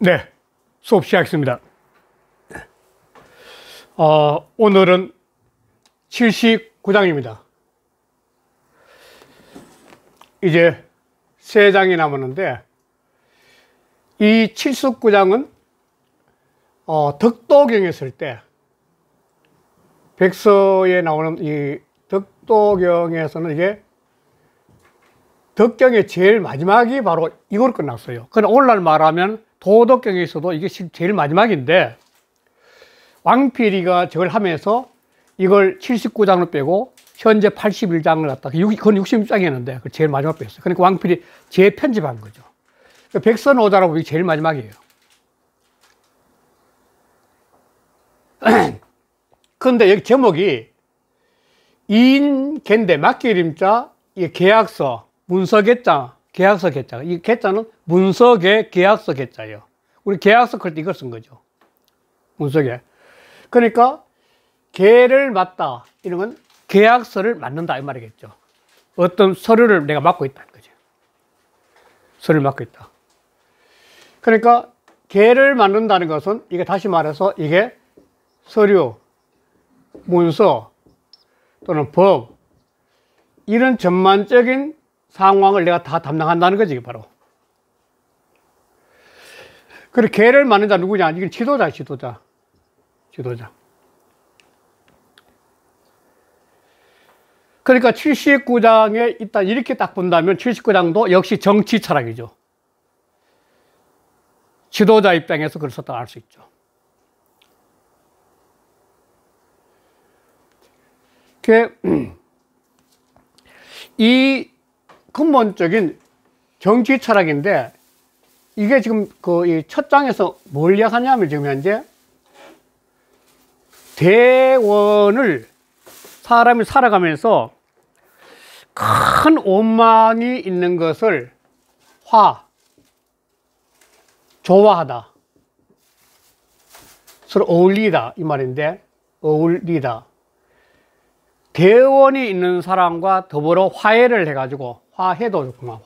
네, 수업 시작하겠습니다. 오늘은 79장입니다. 이제 3장이 남았는데, 이 79장은 덕도경에 쓸 때, 백서에 나오는 이 덕도경에서는 이게 덕경의 제일 마지막이 바로 이걸 끝났어요. 그러나 오늘날 말하면 도덕경에서도 이게 제일 마지막인데, 왕필이가 저걸 하면서 이걸 79장을 빼고 현재 81장을 갖다가 그건 66장이었는데 그걸 제일 마지막 뺐어요. 그러니까 왕필이 재편집한 거죠. 백선오자라고 이게 제일 마지막이에요. 그런데 여기 제목이 이인계인데 막기림자, 이게 계약서, 문서계자, 계약서 계자. 이 계자는 문서계, 계약서 계자예요. 우리 계약서 그럴 때 이걸 쓴 거죠. 문서계. 그러니까 계를 맡다, 이런 건 계약서를 맡는다 이 말이겠죠. 어떤 서류를 내가 맡고 있다는 거죠. 서류를 맡고 있다. 그러니까 계를 맡는다는 것은 이게 다시 말해서 이게 서류, 문서 또는 법, 이런 전반적인 상황을 내가 다 담당한다는 거지, 바로. 그리고 계를 맡는 자 누구냐? 이건 지도자, 지도자. 그러니까 79장에 일단 이렇게 딱 본다면 79장도 역시 정치 철학이죠. 지도자 입장에서 그걸 썼다고 알 수 있죠. 이 근본적인 정치 철학인데, 이게 지금 이 첫 장에서 뭘 이야기하냐면 지금 현재 대원을 사람이 살아가면서 큰 원망이 있는 것을 좋아하다, 서로 어울리다 이 말인데, 어울리다. 대원이 있는 사람과 더불어 화해를 해가지고, 화해도 좋구만,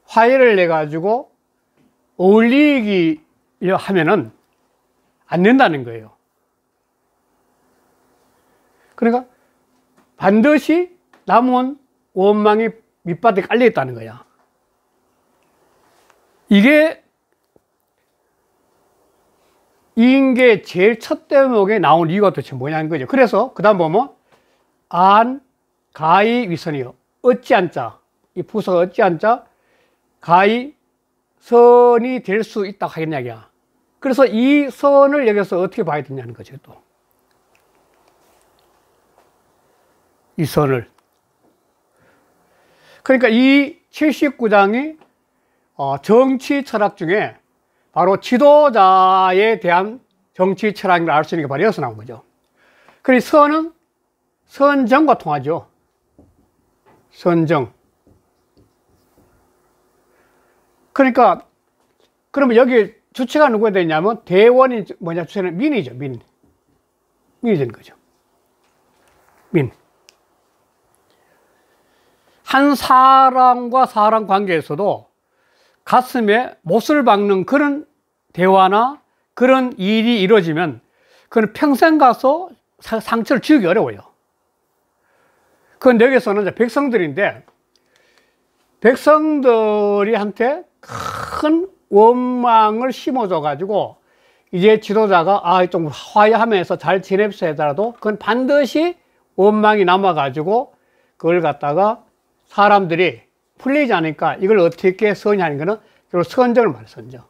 화해를 해가지고 어울리기 하면은 안 된다는 거예요. 그러니까 반드시 남은 원망이 밑바닥에 깔려 있다는 거야. 이게 이인계 제일 첫 대목에 나온 이유가 도대체 뭐냐는 거죠. 그래서 그 다음 보면 안, 가히, 위선이요. 어찌한자, 이 부서가 어찌한자, 가히, 선이 될 수 있다고 하겠냐기야. 그래서 이 선을 여기서 어떻게 봐야 되냐는 거죠, 또. 이 선을. 그러니까 이 79장이 정치 철학 중에 바로 지도자에 대한 정치 철학을 알 수 있는 게 바로 여기서 나온 거죠. 그리고 선은 선정과 통하죠. 선정. 그러니까, 그러면 여기 주체가 누구가 되냐면, 대원이 뭐냐, 주체는 민이죠, 민이 되는 거죠. 한 사람과 사람 관계에서도 가슴에 못을 박는 그런 대화나 그런 일이 이루어지면, 그건 평생 가서 상처를 지우기 어려워요. 그건 여기서는 이제 백성들인데, 백성들이 한테 큰 원망을 심어줘가지고, 이제 지도자가, 좀 화해하면서 잘 지냅시다 하더라도, 그건 반드시 원망이 남아가지고, 그걸 갖다가 사람들이 풀리지 않으니까 이걸 어떻게 선의하는 거는 결국 선정을 말해요, 선정.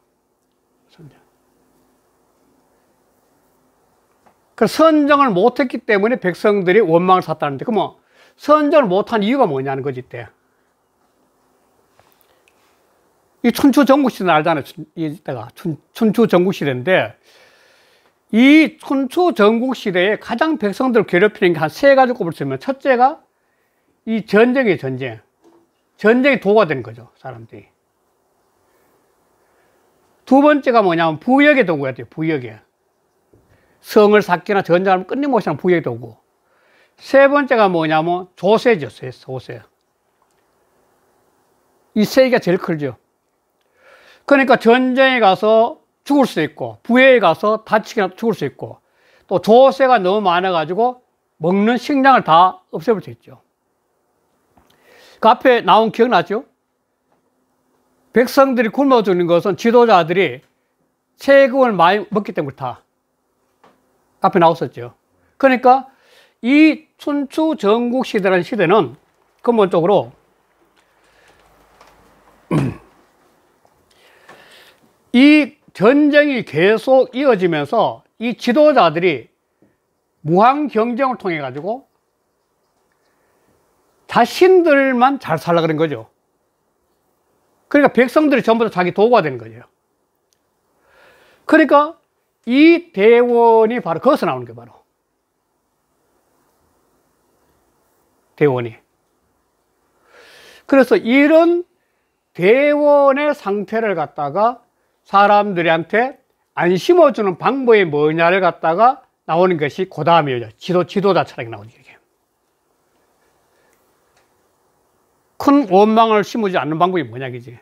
그 선정을 못했기 때문에 백성들이 원망을 샀다는데, 그러면 선정을 못한 이유가 뭐냐는 거지, 이때. 이 춘추 전국시대 알잖아요. 이때가 춘추 전국시대인데, 이 춘추 전국시대에 가장 백성들을 괴롭히는 게 한 3가지 꼽을 수 있으면, 첫째가 이 전쟁이에요, 전쟁이 도가 되는 거죠, 사람들이. 두 번째가 뭐냐면 부역의 도구가 돼요, 부역에. 성을 쌓기나 전쟁을 끊임없이 하는 부역의 도구. 세 번째가 뭐냐면 조세죠, 조세. 이 세 개가 제일 크죠. 그러니까 전쟁에 가서 죽을 수 있고, 부해에 가서 다치거나 죽을 수 있고, 또 조세가 너무 많아가지고 먹는 식량을 다 없애볼 수 있죠. 그 앞에 나온 기억나죠? 백성들이 굶어 죽는 것은 지도자들이 세금을 많이 먹기 때문에 다 앞에 나왔었죠. 그러니까 이 춘추 전국 시대라는 시대는 근본적으로 이 전쟁이 계속 이어지면서 이 지도자들이 무한 경쟁을 통해 가지고 자신들만 잘 살라 그런 거죠. 그러니까 백성들이 전부 다 자기 도구가 되는 거죠. 그러니까 이 대원이 바로 거기서 나오는 게 바로 대원이. 그래서 이런 대원의 상태를 갖다가 사람들한테 안 심어주는 방법이 뭐냐를 갖다가 나오는 것이 그 다음이에요. 지도자 철학이 나오죠. 큰 원망을 심어주지 않는 방법이 뭐냐, 이지.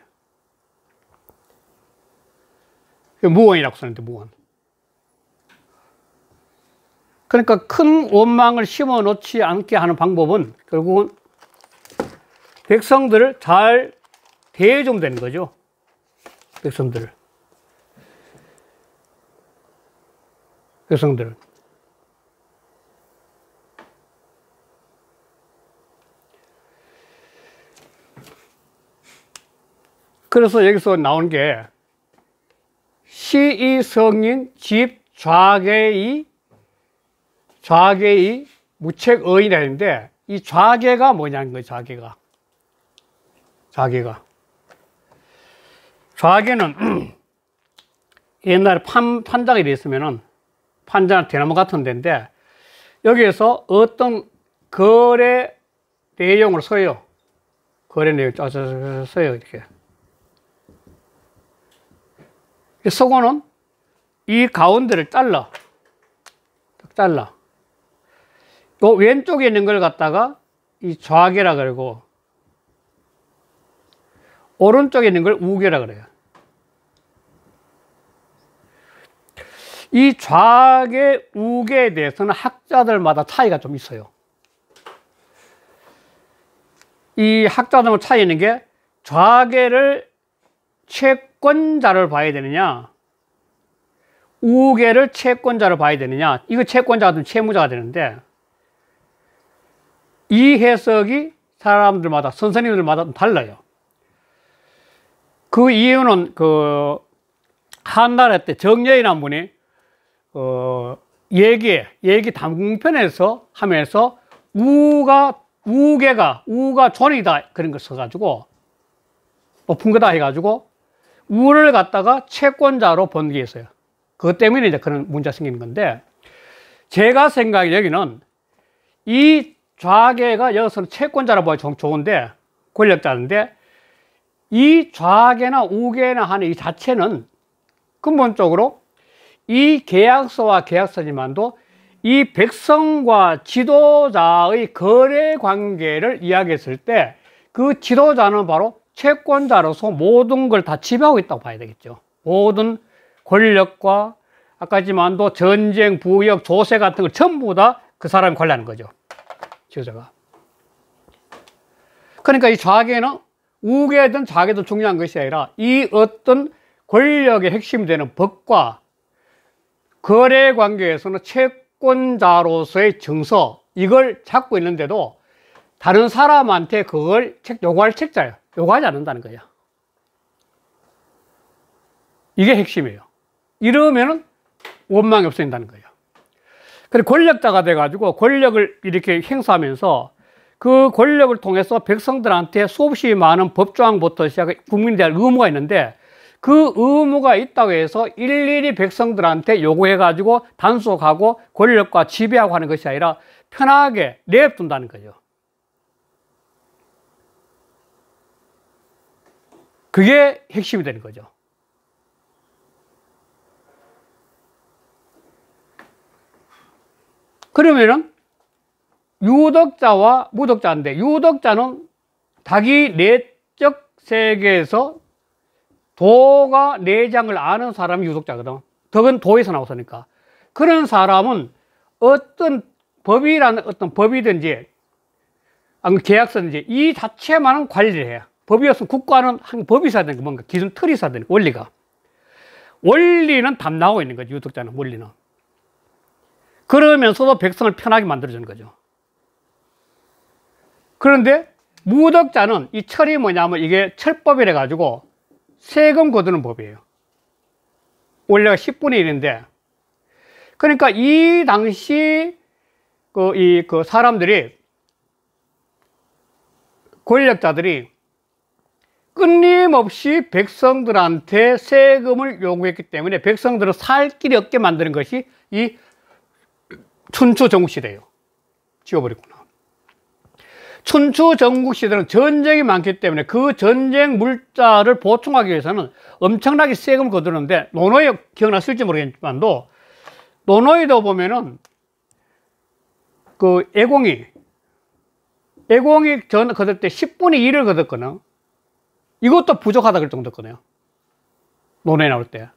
무원이라고 쓰는데, 무원. 그러니까 큰 원망을 심어 놓지 않게 하는 방법은 결국은 백성들을 잘 대해주면 되는 거죠. 백성들을. 그래서 여기서 나온 게 시의 성인 집 좌계의 무책의인이라 했는데 이 좌계가 뭐냐는 거예요. 좌계는 옛날에 판자가 이랬으면은 판자는 대나무 같은 데인데 여기에서 어떤 거래 내용을 써요. 거래 내용 써요. 이렇게. 서고는 이 가운데를 잘라. 요 왼쪽에 있는 걸 갖다가 이 좌계라 그러고 오른쪽에 있는 걸 우계라 그래요. 이 좌계, 우계에 대해서는 학자들마다 차이가 좀 있어요. 이 학자들마다 차이 있는 게 좌계를 채권자를 봐야 되느냐, 우계를 채권자를 봐야 되느냐. 이거 채권자가 되면 채무자가 되는데 이 해석이 사람들마다, 선생님들마다 달라요. 그 이유는 한나라 때 정여인한 분이 얘기 단궁편에서 하면서 우가 존이다 그런 걸 써가지고 높은 거다 해가지고 우를 갖다가 채권자로 본 게 있어요. 그것 때문에 이제 그런 문제가 생기는 건데 제가 생각에 여기는 이 좌계가 여기서는 채권자로 보기 좋은데 권력자인데 이 좌계나 우계나 하는 이 자체는 근본적으로 이 계약서와 계약서지만도 이 백성과 지도자의 거래 관계를 이야기했을 때 그 지도자는 바로 채권자로서 모든 걸 다 지배하고 있다고 봐야 되겠죠. 모든 권력과 아까 했지만도 전쟁, 부역, 조세 같은 걸 전부 다 그 사람이 관리하는 거죠. 지도자가. 그러니까 이 좌계는 우계든 좌계든 중요한 것이 아니라 이 어떤 권력의 핵심이 되는 법과 거래 관계에서는 채권자로서의 정서 이걸 잡고 있는데도 다른 사람한테 그걸 요구할 책자예요. 요구하지 않는다는 거예요. 이게 핵심이에요. 이러면은 원망이 없어진다는 거예요. 그리고 권력자가 돼가지고 권력을 이렇게 행사하면서 그 권력을 통해서 백성들한테 수없이 많은 법조항부터 시작해 국민에 대한 의무가 있는데 그 의무가 있다고 해서 일일이 백성들한테 요구해가지고 단속하고 권력과 지배하고 하는 것이 아니라 편하게 내버려둔다는 거죠. 그게 핵심이 되는 거죠. 그러면은 유덕자와 무덕자인데 유덕자는 자기 내적 세계에서 도가 내장을 아는 사람이 유독자거든. 덕은 도에서 나왔으니까. 그런 사람은 어떤 법이라는 어떤 법이든지 계약서든지 이 자체만은 관리를 해요. 법이었으면 국가는 한 법이 있어야 되는 거 뭔가 기준 틀이 있어야 되는 거, 원리가. 원리는 담당하고 있는 거죠. 유독자는 원리는. 그러면서도 백성을 편하게 만들어주는 거죠. 그런데 무덕자는 이 철이 뭐냐면 이게 철법이라 가지고 세금 거두는 법이에요. 원래가 10분의 1인데 그러니까 이 당시 그 사람들이 권력자들이 끊임없이 백성들한테 세금을 요구했기 때문에 백성들은 살 길이 없게 만드는 것이 이 춘추 전국시대예요. 지워버렸구나. 춘추 전국시대는 전쟁이 많기 때문에 그 전쟁 물자를 보충하기 위해서는 엄청나게 세금을 거두는데 노노에 기억나실지 모르겠지만도 노노에도 보면은 그 애공이 전 거둘 때 10분의 1을 거뒀거든. 이것도 부족하다 그럴 정도였거든요. 논에 나올 때.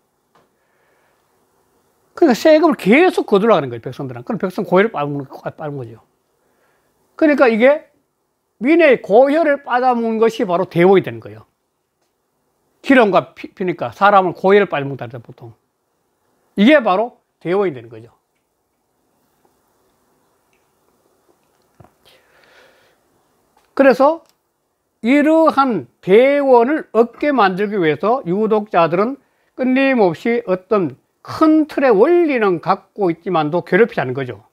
그러니까 세금을 계속 거두려고 하는 거예요, 백성들은. 그럼 백성 고혈을 빨는 거죠. 그러니까 이게 민의 고혈을 빨아먹는 것이 바로 대원이 되는 거예요. 기름과 피니까 사람을 고혈을 빨아먹는다, 보통. 이게 바로 대원이 되는 거죠. 그래서 이러한 대원을 얻게 만들기 위해서 유독자들은 끊임없이 어떤 큰 틀의 원리는 갖고 있지만도 괴롭히지 않는 거죠.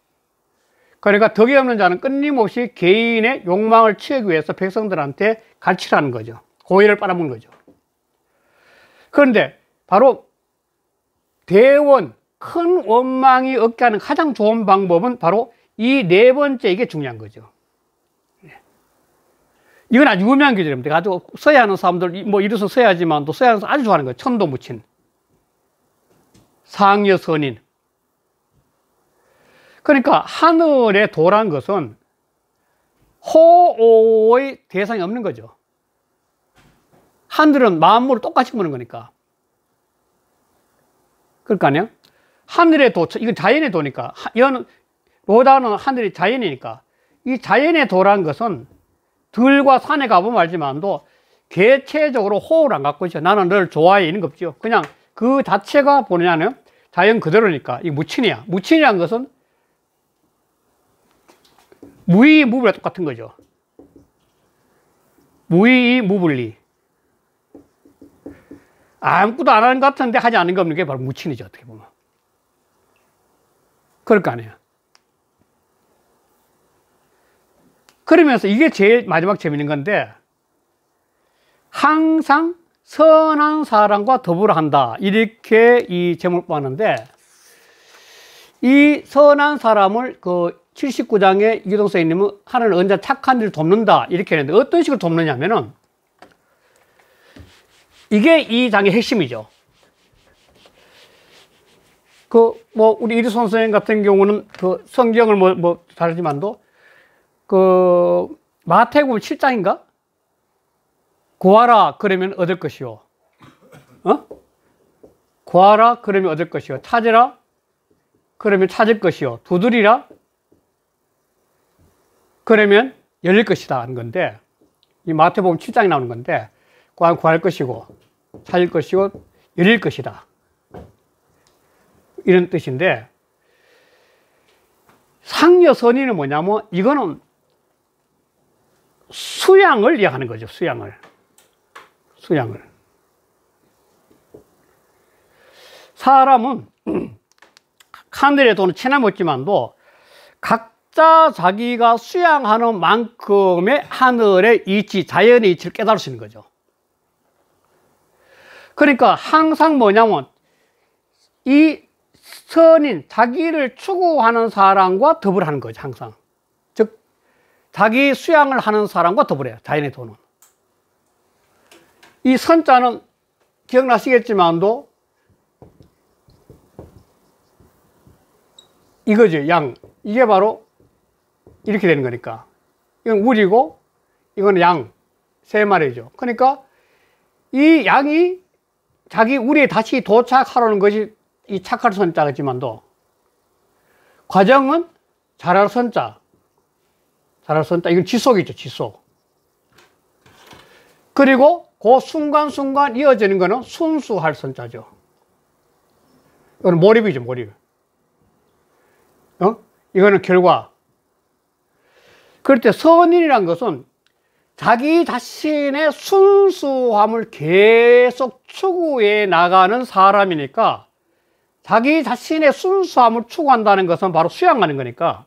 그러니까 덕이 없는 자는 끊임없이 개인의 욕망을 채우기 위해서 백성들한테 갈취하는 거죠. 고의를 빨아먹는 거죠. 그런데 바로 대원, 큰 원망이 없게 하는 가장 좋은 방법은 바로 이 네 번째, 이게 중요한 거죠. 이건 아주 유명한 기절입니다. 아주 써야 하는 사람들, 뭐 이래서 써야지만 또 써야 하는 사람 아주 좋아하는 거예요. 천도 묻힌. 상여 선인. 그러니까 하늘의 도란 것은 호의 대상이 없는 거죠. 하늘은 만물을 똑같이 보는 거니까. 그러니까 아니요? 하늘의 도, 이건 자연의 도니까. 이거는 로다는 하늘이 자연이니까. 이 자연의 도란 것은 들과 산에 가보면 알지만도 개체적으로 호를 안 갖고 있죠. 나는 너를 좋아해 이런 거 없죠. 그냥 그 자체가 뭐냐면 자연 그대로니까. 이 무친이야. 무친이란 것은 무의무불이 똑같은 거죠. 무의무불리. 아무것도 안 하는 것 같은데 하지 않는 거 없는 게 바로 무친이죠. 어떻게 보면. 그럴 거 아니에요. 그러면서 이게 제일 마지막 재밌는 건데 항상 선한 사람과 더불어 한다. 이렇게 이 제목을 봤는데 이 선한 사람을 그 79장에 이기동 선생님은 하나는 언제 착한 일을 돕는다. 이렇게 했는데 어떤 식으로 돕느냐면은 이게 이 장의 핵심이죠. 뭐 우리 이리손 선생님 같은 경우는 그 성경을 뭐 다르지만도 그 마태복음 7장인가? 구하라 그러면 얻을 것이요. 구하라 그러면 얻을 것이요. 찾으라 그러면 찾을 것이요. 두드리라 그러면 열릴 것이다 하는 건데 이 마태복음 7장에 나오는 건데 구할 것이고 찾을 것이고 열릴 것이다. 이런 뜻인데 상여선의는 뭐냐면 이거는 수양을 이야기하는 거죠. 수양을. 사람은 하늘의 돈은 체나 먹지만도 각자 자기가 수양하는 만큼의 하늘의 이치, 자연의 이치를 깨달을 수 있는 거죠. 그러니까 항상 뭐냐면 이 선인, 자기를 추구하는 사람과 더불어 하는 거죠. 항상. 즉 자기 수양을 하는 사람과 더불어요. 자연의 돈은. 이 선자는 기억나시겠지만도 이거죠. 양. 이게 바로 이렇게 되는 거니까. 이건 우리고 이거는 양. 세 마리죠. 그러니까 이 양이 자기 우리에 다시 도착하려는 것이 이 착할 선자지만도 과정은 잘할 선자. 잘할 선자. 이건 지속이죠, 지속. 그리고 그 순간순간 이어지는 거는 순수할 선자죠. 이거는 몰입이죠, 몰입. 이거는 결과. 그럴 때 선인이란 것은 자기 자신의 순수함을 계속 추구해 나가는 사람이니까 자기 자신의 순수함을 추구한다는 것은 바로 수양하는 거니까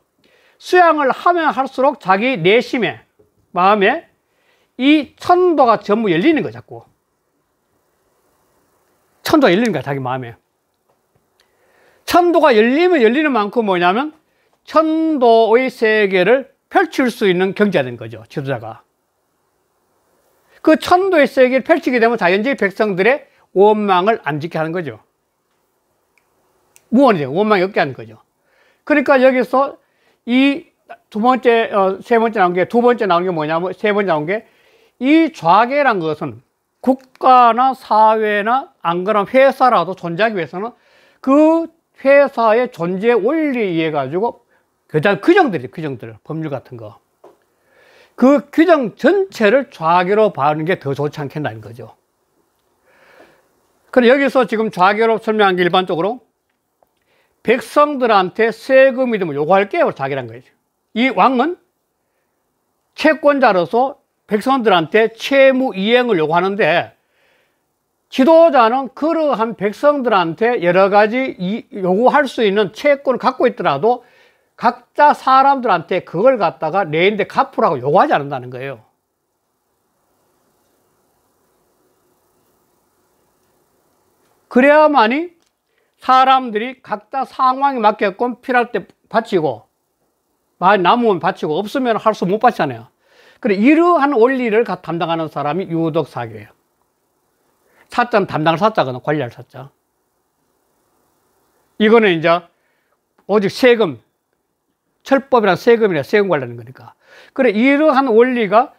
수양을 하면 할수록 자기 내심에, 마음에 이 천도가 전부 열리는 거야, 자꾸. 천도가 열리는 거야, 자기 마음에. 천도가 열리면 열리는 만큼 뭐냐면 천도의 세계를 펼칠 수 있는 경지가 된 거죠, 지도자가. 그 천도의 세계를 펼치게 되면 자연주의 백성들의 원망을 안 짓게 하는 거죠. 무언이죠. 원망이 없게 하는 거죠. 그러니까 여기서 이 두 번째, 세 번째 나온 게, 두 번째 나온 게 뭐냐면, 세 번째 나온 게, 이 좌계란 것은 국가나 사회나 안 그러면 회사라도 존재하기 위해서는 그 회사의 존재 원리에 의해 가지고 규정들, 법률 같은 거. 그 규정 전체를 좌계로 봐는 게 더 좋지 않겠나는 거죠. 그래, 여기서 지금 좌계로 설명한 게 일반적으로 백성들한테 세금이 되면 요구할게요. 좌계란 거죠. 이 왕은 채권자로서 백성들한테 채무 이행을 요구하는데 지도자는 그러한 백성들한테 여러 가지 요구할 수 있는 채권을 갖고 있더라도 각자 사람들한테 그걸 갖다가 내인데 갚으라고 요구하지 않는다는 거예요. 그래야만이 사람들이 각자 상황에 맞게끔 필요할 때 바치고 많이 남으면 바치고 없으면 할 수 못 바치잖아요. 그래, 이러한 원리를 담당하는 사람이 유덕사교예요. 사자는 담당할 사자거든, 관리할 사자. 이거는 이제 오직 세금, 철법이란 세금이라 세금 관리하는 거니까. 그래, 이러한 원리가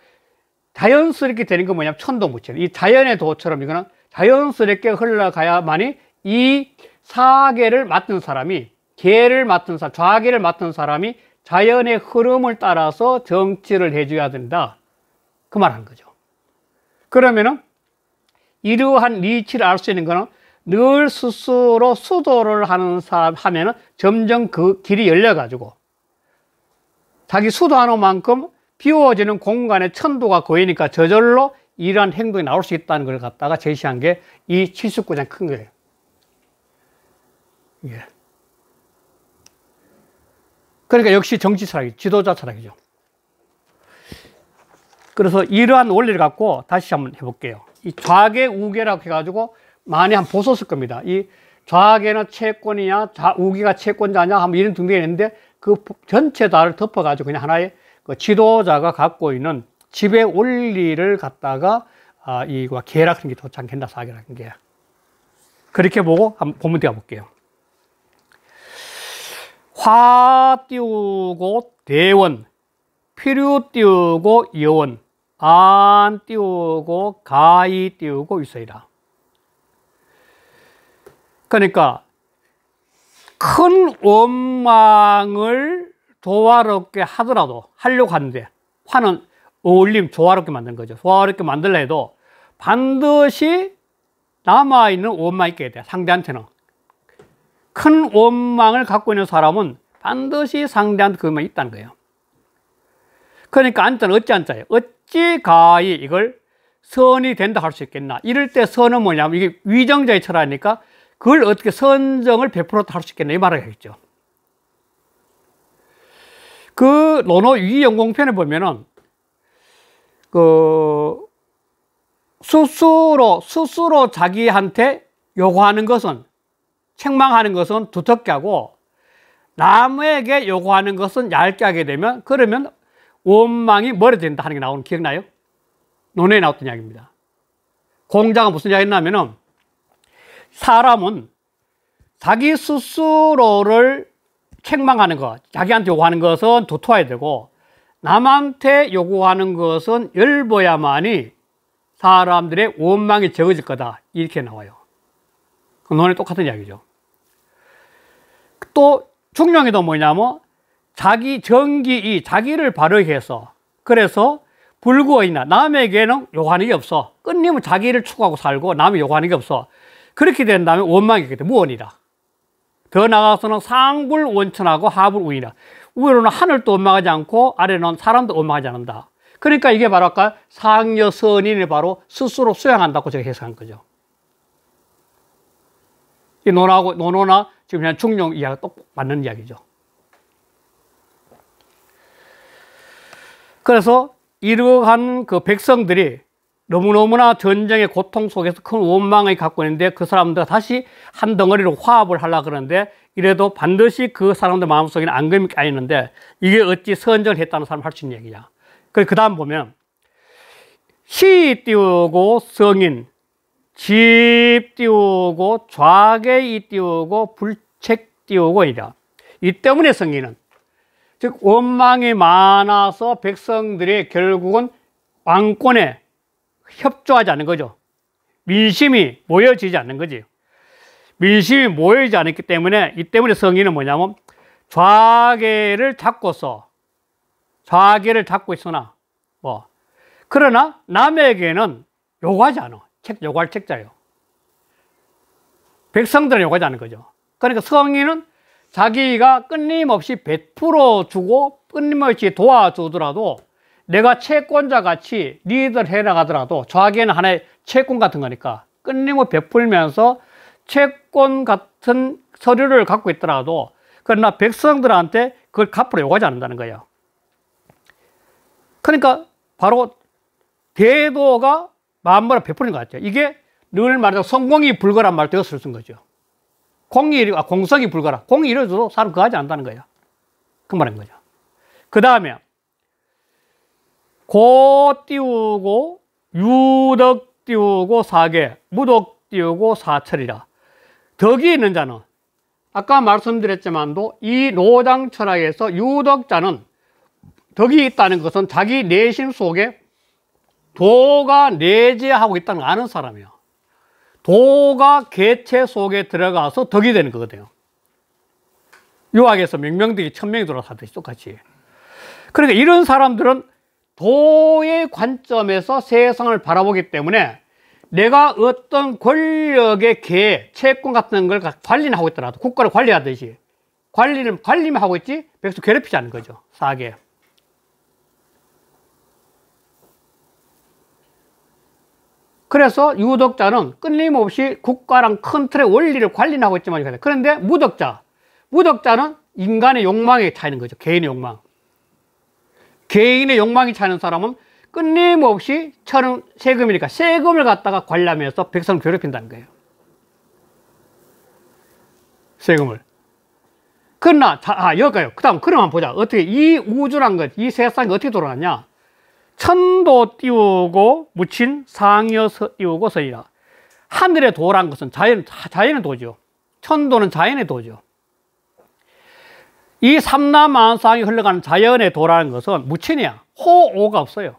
자연스럽게 되는 건 뭐냐면 천도무체. 이 자연의 도처럼 이거는 자연스럽게 흘러가야만이 이 사계를 맡은 사람이, 계를 맡은 사람, 좌계를 맡은 사람이 자연의 흐름을 따라서 정치를 해줘야 된다. 그 말 하는 거죠. 그러면은 이러한 리치를 알 수 있는 거는 늘 스스로 수도를 하는 사람 하면은 점점 그 길이 열려가지고 자기 수도하는 만큼 비워지는 공간에 천도가 고이니까 저절로 이러한 행동이 나올 수 있다는 걸 갖다가 제시한 게 이 79장 큰 거예요. 예. 그러니까 역시 정치 철학이, 지도자 철학이죠. 그래서 이러한 원리를 갖고 다시 한번 해볼게요. 이 좌계, 우계라고 해가지고 많이 한번 보셨을 겁니다. 이 좌계는 채권이냐, 우계가 채권자냐, 한번 이런 등등이 있는데 그 전체 다를 덮어가지고 그냥 하나의 그 지도자가 갖고 있는 지배 원리를 갖다가 이거 계라는 게 좋지 않겠나, 사계라는 게. 그렇게 보고 한번 본문 들어가 볼게요. 화 띄우고 대원, 필요 띄우고 여원, 안 띄우고 가히 띄우고 있어이라. 그러니까 큰 원망을 조화롭게 하더라도, 하려고 하는데, 화는 어울림, 조화롭게 만드는 거죠. 조화롭게 만들려 해도 반드시 남아있는 원망이 있게 돼, 상대한테는. 큰 원망을 갖고 있는 사람은 반드시 상대한테 그것만 있다는 거예요. 그러니까 안자는 어찌 안자예요. 어찌 가히 이걸 선이 된다 할 수 있겠나. 이럴 때 선은 뭐냐면 이게 위정자의 철학이니까 그걸 어떻게 선정을 100% 할 수 있겠나 이 말을 하겠죠. 그 논어 위연공편에 보면은 그 스스로 자기한테 요구하는 것은, 책망하는 것은 두텁게 하고 남에게 요구하는 것은 얇게 하게 되면, 그러면 원망이 멀어진다 하는 게 나오는, 기억나요? 논어에 나왔던 이야기입니다. 공자가 무슨 이야기 했냐면은 사람은 자기 스스로를 책망하는 것, 자기한테 요구하는 것은 두터워야 되고 남한테 요구하는 것은 엷어야만이 사람들의 원망이 적어질 거다. 이렇게 나와요. 그 논의 똑같은 이야기죠. 또 중용이도 뭐냐면 자기 정기이 자기를 발휘해서 그래서 불구어이나 남에게는 요구하는 게 없어. 끊임은 자기를 추구하고 살고 남이 요구하는 게 없어. 그렇게 된다면 원망이 있기 때문에 무원이다. 더 나아가서는 상불원천하고 하불우이다. 위로는 하늘도 원망하지 않고 아래는 사람도 원망하지 않는다. 그러니까 이게 바로 아까 상여선인을 바로 스스로 수양한다고 제가 해석한 거죠. 이 논어나 지금 그냥 중용 이야기가 또 맞는 이야기죠. 그래서 이러한 그 백성들이 너무너무나 전쟁의 고통 속에서 큰 원망을 갖고 있는데 그 사람들 다시 한 덩어리로 화합을 하려고 그러는데 이래도 반드시 그 사람들 마음속에는 앙금이 까이는데 이게 어찌 선전을 했다는 사람 할 수 있는 얘기냐. 그 다음 보면 시 띄우고 성인, 집 띄우고 좌계이 띄우고 불책 띄우고 이라. 이 때문에 성인은 즉 원망이 많아서 백성들이 결국은 왕권에 협조하지 않는 거죠. 민심이 모여지지 않는 거지. 민심이 모여지지 않았기 때문에 이 때문에 성인은 뭐냐면 좌계를 잡고 있으나 그러나 남에게는 요구하지 않아. 요구할 책자예요. 백성들은 요구하지 않는 거죠. 그러니까 성인은 자기가 끊임없이 베풀어 주고 끊임없이 도와주더라도 내가 채권자 같이 리더를 해나가더라도 좌계는 하나의 채권 같은 거니까 끊임없이 베풀면서 채권 같은 서류를 갖고 있더라도 그러나 백성들한테 그걸 갚으러 요구하지 않는다는 거예요. 그러니까 바로 대도가 만물을 베푸는 것 같죠. 이게 늘 말하자면 성공이 불가란 말 되었을 쓴 거죠. 공성이 불가라. 공이 이루어져도 사람 그거 하지 않는다는 거예요. 그 말인 거죠. 그 다음에 고 띄우고 유덕 띄우고 사계, 무덕 띄우고 사철이라. 덕이 있는 자는 아까 말씀드렸지만도 이 노장 철학에서 유덕자는 덕이 있다는 것은 자기 내심 속에 도가 내재하고 있다는 걸 아는 사람이에요. 도가 개체 속에 들어가서 덕이 되는 거거든요. 유학에서 명명덕이 천명이 돌아서 하듯이 똑같이. 그러니까 이런 사람들은 도의 관점에서 세상을 바라보기 때문에 내가 어떤 권력의 개, 채권 같은 걸 관리는 하고 있더라도 국가를 관리하듯이 관리만 하고 있지 백성 괴롭히지 않는 거죠. 사계. 그래서 유덕자는 끊임없이 국가랑 큰 틀의 원리를 관리는 하고 있지만 그런데 무덕자는 인간의 욕망에 차이는 거죠. 개인의 욕망. 개인의 욕망이 차이는 사람은 끊임없이 철은 세금이니까 세금을 갖다가 관리하면서 백성을 괴롭힌다는 거예요. 세금을. 그러나 여기까지요. 그 다음 그럼 한번 보자. 어떻게 이 우주란 것, 이 세상이 어떻게 돌아가냐. 천도 띄우고 묻힌 상여 띄우고 서이라. 하늘의 도란 것은 자연의 도죠. 천도는 자연의 도죠. 이 삼라만상이 흘러가는 자연의 도라는 것은 무친이야. 호오가 없어요.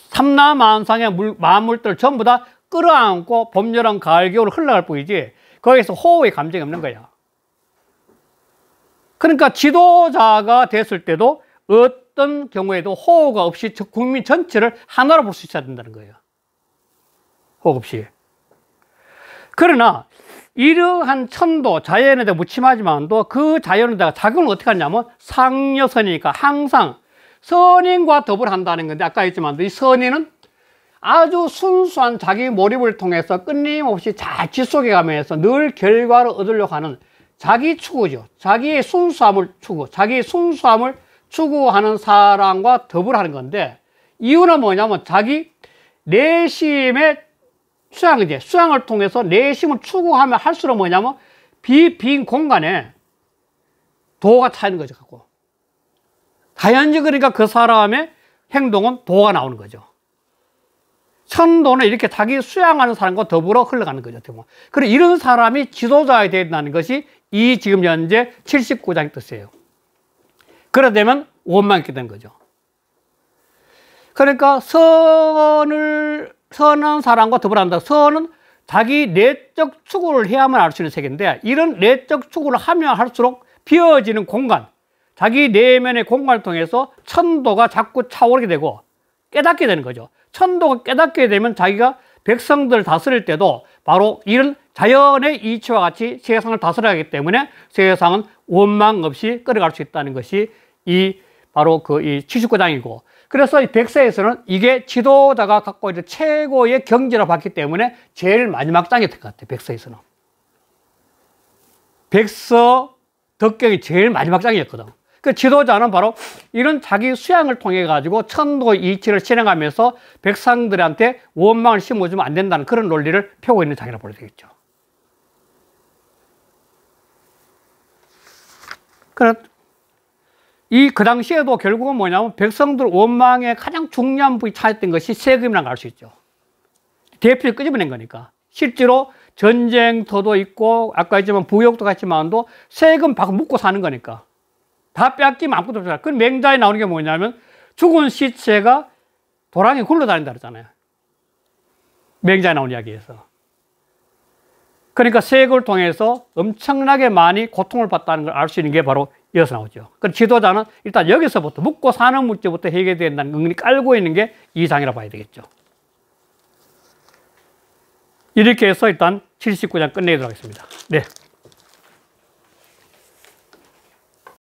삼라만상의 만물들 전부 다 끌어안고 봄, 여름, 가을, 겨울 흘러갈 뿐이지 거기서 호의 감정이 없는 거야. 그러니까 지도자가 됐을 때도 어떤 경우에도 호가 없이 국민 전체를 하나로 볼 수 있어야 된다는 거예요. 호 없이. 그러나 이러한 천도, 자연에 대해 무침하지만도 그 자연에다가 작용을 어떻게 하냐면 상여선이니까 항상 선인과 더불어 한다는 건데 아까 했지만 이 선인은 아주 순수한 자기 몰입을 통해서 끊임없이 잘 지속해 가면서 늘 결과를 얻으려고 하는 자기 추구죠. 자기의 순수함을 추구하는 사람과 더불어 하는 건데 이유는 뭐냐면 자기 내심의 수양을 통해서 내심을 추구하면 할수록 뭐냐면 빈 공간에 도가 차이는 거죠. 갖고. 자연적 그러니까 그 사람의 행동은 도가 나오는 거죠. 천도는 이렇게 자기 수양하는 사람과 더불어 흘러가는 거죠. 그리고 이런 사람이 지도자가 된다는 것이 이 지금 현재 79장의 뜻이에요. 그러다 되면 원망이 있게 되는 거죠. 그러니까 선한 사람과 더불어한다. 선은 자기 내적 추구를 해야만 알 수 있는 세계인데, 이런 내적 추구를 하면 할수록 비어지는 공간, 자기 내면의 공간을 통해서 천도가 자꾸 차오르게 되고 깨닫게 되는 거죠. 천도가 깨닫게 되면 자기가 백성들을 다스릴 때도 바로 이런 자연의 이치와 같이 세상을 다스려야 하기 때문에 세상은 원망 없이 끌어갈 수 있다는 것이 바로 이 79장이고, 그래서 이 백서에서는 이게 지도자가 갖고 있는 최고의 경지라 봤기 때문에 제일 마지막 장이었던 것 같아요. 백서에서는. 백서 덕경이 제일 마지막 장이었거든. 그 지도자는 바로 이런 자기 수양을 통해 가지고 천도 이치를 실행하면서 백성들한테 원망을 심어주면 안 된다는 그런 논리를 펴고 있는 장이라고 보면 되겠죠. 그 당시에도 결국은 뭐냐면 백성들 원망의 가장 중요한 부분이 차였던 것이 세금이라는 걸 알 수 있죠. 대표를 끄집어낸 거니까. 실제로 전쟁터도 있고 아까 했지만 부역도 같지만도 세금 받고 묵고 사는 거니까. 다 뺏기면 아무것도 없잖아요. 그 맹자에 나오는 게 뭐냐면 죽은 시체가 도랑에 굴러다닌다 그러잖아요. 맹자에 나오는 이야기에서. 그러니까 세금을 통해서 엄청나게 많이 고통을 받다는 걸 알 수 있는 게 바로 이어서 나오죠. 그 지도자는 일단 여기서부터 묵고 사는 문제부터 해결된다는 은근히 깔고 있는 게 이 장이라고 봐야 되겠죠. 이렇게 해서 일단 79장 끝내도록 하겠습니다. 네.